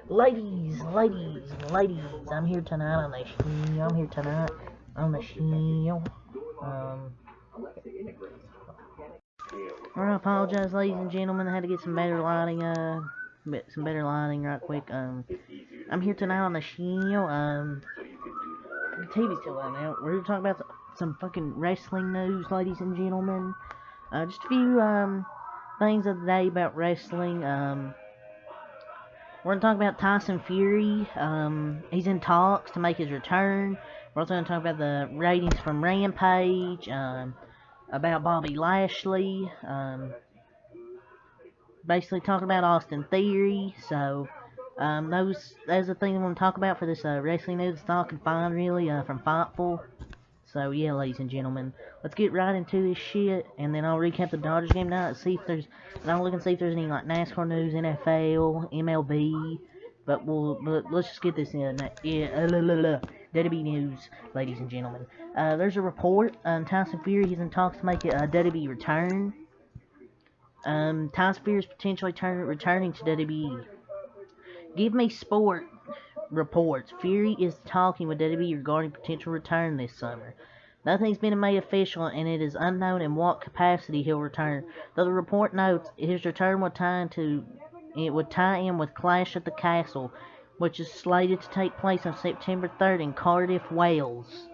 Ladies, I'm here tonight on the show. I'm here tonight on the show. Um, I apologize, ladies and gentlemen. I had to get some better lighting. Some better lighting right quick. I'm here tonight on the show. The TV's still on now. We're gonna talk about some fucking wrestling news, ladies and gentlemen. Just a few things of the day about wrestling. We're going to talk about Tyson Fury. He's in talks to make his return. We're also going to talk about the ratings from Rampage, about Bobby Lashley, basically talking about Austin Theory. So, those are the things I want to talk about for this wrestling news. It's all confined, really, from Fightful. So, yeah, ladies and gentlemen, let's get right into this shit, and then I'll recap the Dodgers game tonight and see if there's, and I'll look and see if there's any, like, NASCAR news, NFL, MLB, but let's just get this in. Yeah, WWE news, ladies and gentlemen. There's a report, Tyson Fury, he's in talks to make a WWE return. Tyson Fury is potentially returning to WWE. Give Me Sport reports Fury is talking with WWE regarding potential return this summer. Nothing's been made official, and it is unknown in what capacity he'll return. Though the report notes his return would tie in with Clash at the Castle, which is slated to take place on September 3rd in Cardiff, Wales.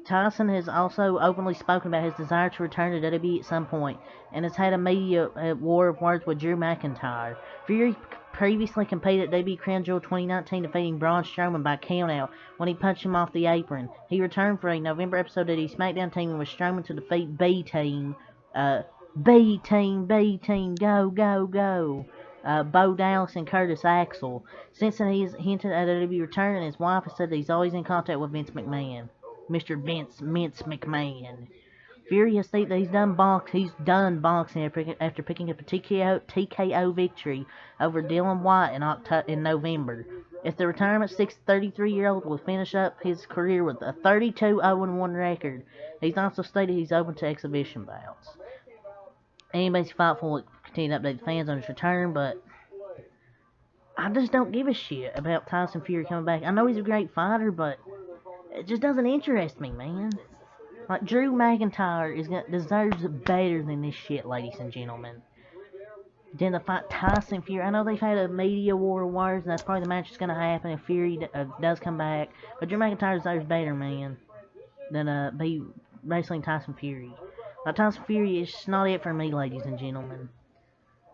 Tyson has also openly spoken about his desire to return to WWE at some point, and has had a media war of words with Drew McIntyre. Fury previously competed at WWE Crown Jewel 2019, defeating Braun Strowman by countout when he punched him off the apron. He returned for a November episode of the SmackDown team with Strowman to defeat B-Team, B-Team, go, go, go. Bo Dallas and Curtis Axel. Since then, he's hinted at a WWE return, and his wife has said that he's always in contact with Vince McMahon. Mr. Vince McMahon. Fury has stated that he's done boxing after picking up a TKO victory over Dylan White in November. If the retirement 33-year-old will finish up his career with a 32-0-1 record, he's also stated he's open to exhibition bouts. Anybody's Fightful will continue to update the fans on his return, but I just don't give a shit about Tyson Fury coming back. I know he's a great fighter, but it just doesn't interest me, man. Like, Drew McIntyre deserves better than this shit, ladies and gentlemen. Then to fight Tyson Fury. I know they've had a media war of words, and that's probably the match that's going to happen if Fury does come back. But Drew McIntyre deserves better, man, than be wrestling Tyson Fury. Like, Tyson Fury is just not it for me, ladies and gentlemen.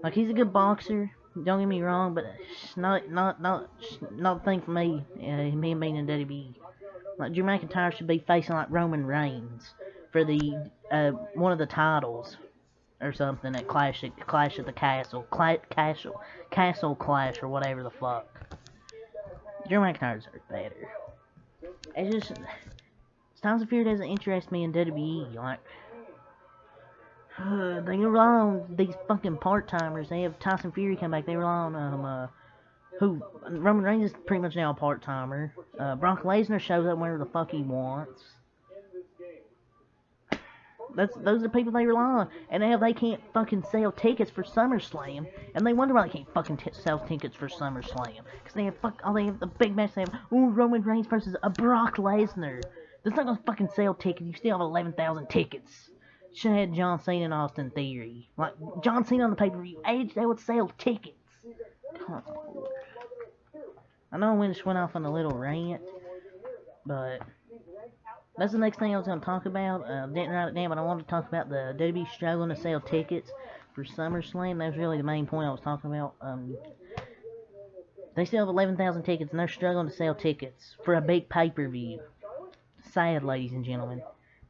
Like, he's a good boxer, don't get me wrong, but it's not the thing for me, him being in WWE. Like, Drew McIntyre should be facing like Roman Reigns for the one of the titles or something at Clash at the Castle Clash or whatever the fuck. Drew McIntyre deserves better. It's just Tyson Fury doesn't interest me in WWE. Like, they rely on these fucking part timers. They have Tyson Fury come back. They rely on who Roman Reigns is pretty much now a part-timer. Brock Lesnar shows up whenever the fuck he wants. Those are the people they rely on. And now they can't fucking sell tickets for SummerSlam. And they wonder why they can't fucking sell tickets for SummerSlam. Because they have the big match. They have, Roman Reigns versus a Brock Lesnar. That's not gonna fucking sell tickets. You still have 11,000 tickets. Should have had John Cena and Austin Theory. Like, John Cena on the pay-per-view. They would sell tickets. Come on. I know I just went off on a little rant, but that's the next thing I was going to talk about. Didn't write it down, but I wanted to talk about the WWE struggling to sell tickets for SummerSlam. That was really the main point I was talking about. They still have 11,000 tickets, and they're struggling to sell tickets for a big pay-per-view. Sad, ladies and gentlemen.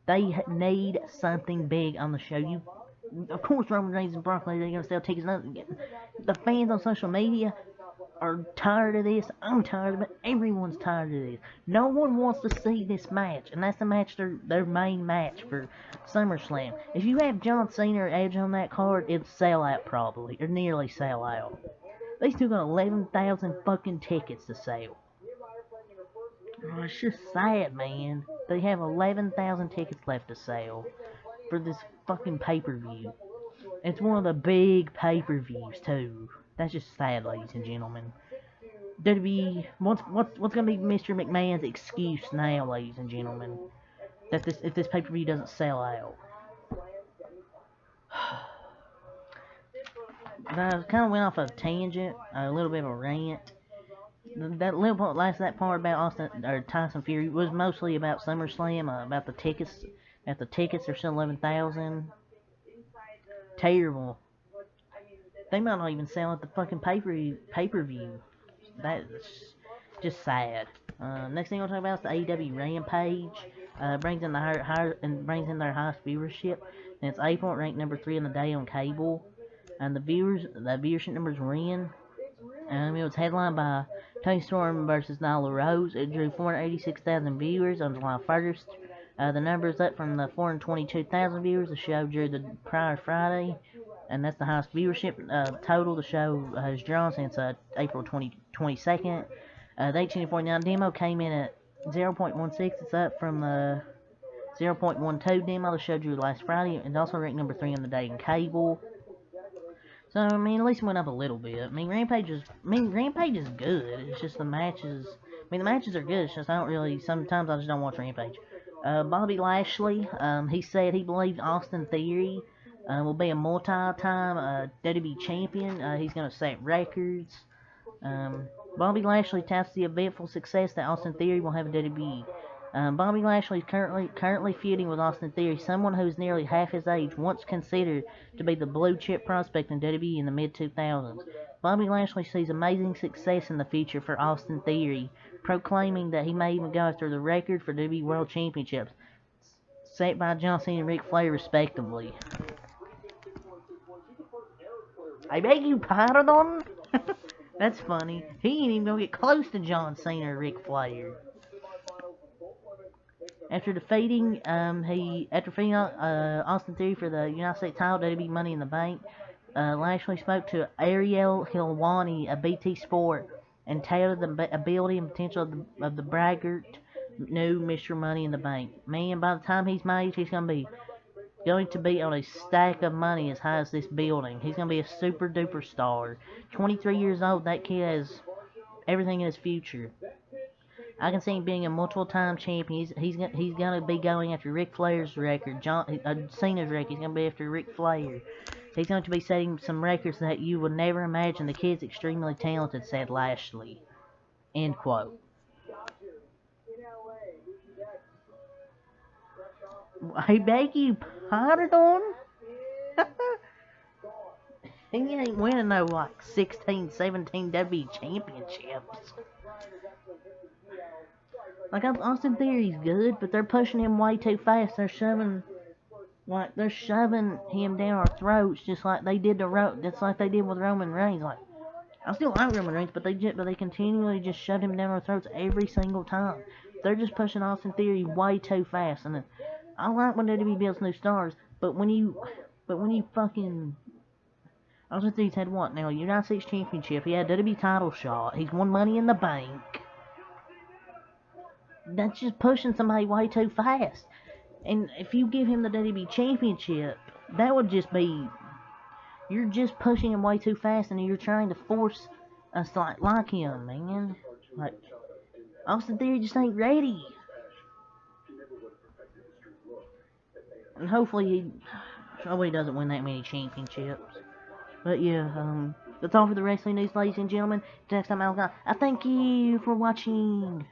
They need something big on the show. Of course, Roman Reigns and Brock Lesnar are going to sell tickets. The fans on social media are tired of this. I'm tired of it. Everyone's tired of this. No one wants to see this match, and that's the match, their main match for SummerSlam. If you have John Cena or Edge on that card, it'll sell out probably, or nearly sell out. They still got 11,000 fucking tickets to sell. Oh, it's just sad, man. They have 11,000 tickets left to sell for this fucking pay-per-view. It's one of the big pay-per-views, too. That's just sad, ladies and gentlemen. What's gonna be Mr. McMahon's excuse now, ladies and gentlemen, that if this pay-per-view doesn't sell out? I kind of went off a tangent, a little bit of a rant. That little part, that part about Austin or Tyson Fury was mostly about SummerSlam, about the tickets. At the tickets, are still 11,000. Terrible. They might not even sell at the fucking pay-per-view. That's just sad. Next thing I'll talk about is the AEW Rampage. Brings in brings in their highest viewership. And it's April, ranked number 3 in the day on cable. And the viewership numbers were in. It was headlined by Tony Storm versus Nyla Rose. It drew 486,000 viewers on July 1st. The number is up from the 422,000 viewers the show drew the prior Friday, and that's the highest viewership total the show has drawn since April 22nd. The 1849 demo came in at 0.16. It's up from the 0.12 demo the show drew last Friday, and also ranked number 3 on the day in cable. So, I mean, at least it went up a little bit. Rampage is good. It's just the matches. The matches are good. It's just sometimes I just don't watch Rampage. Bobby Lashley, he said he believes Austin Theory will be a multi-time WWE champion. He's going to set records. Bobby Lashley touts the eventful success that Austin Theory will have in WWE. Bobby Lashley is currently feuding with Austin Theory, someone who is nearly half his age, once considered to be the blue chip prospect in WWE in the mid-2000s. Bobby Lashley sees amazing success in the future for Austin Theory, proclaiming that he may even go after the record for WWE World Championships, set by John Cena and Ric Flair respectively. I beg you pardon? That's funny. He ain't even gonna get close to John Cena or Ric Flair. After defeating Austin Theory for the United States title, WWE Money in the Bank, Lashley spoke to Ariel Helwani of BT Sport and touted the ability and potential of the braggart new Mr. Money in the Bank. Man, by the time he's my age, he's going to be on a stack of money as high as this building. He's going to be a super duper star. 23 years old, that kid has everything in his future. I can see him being a multiple-time champion. He's gonna be going after Ric Flair's record, Cena's record. He's gonna be after Ric Flair. He's going to be setting some records that you would never imagine. The kid's extremely talented," said Lashley. End quote. I beg you pardon? He ain't winning no 16, 17 WWE championships. Austin Theory's good, but they're pushing him way too fast. They're shoving him down our throats, just like they did with Roman Reigns. I still like Roman Reigns, but they continually just shove him down our throats every single time. They're just pushing Austin Theory way too fast, and I like when WWE builds new stars, but when you fucking Austin Theory's had what now? United States Championship. He had WWE title shot. He's won Money in the Bank. That's just pushing somebody way too fast. And if you give him the WWE Championship, that would just be... You're just pushing him way too fast, and you're trying to force us to like him, man. Austin Theory just ain't ready. And hopefully he doesn't win that many championships. But yeah, that's all for the wrestling news, ladies and gentlemen. Next time I thank you for watching.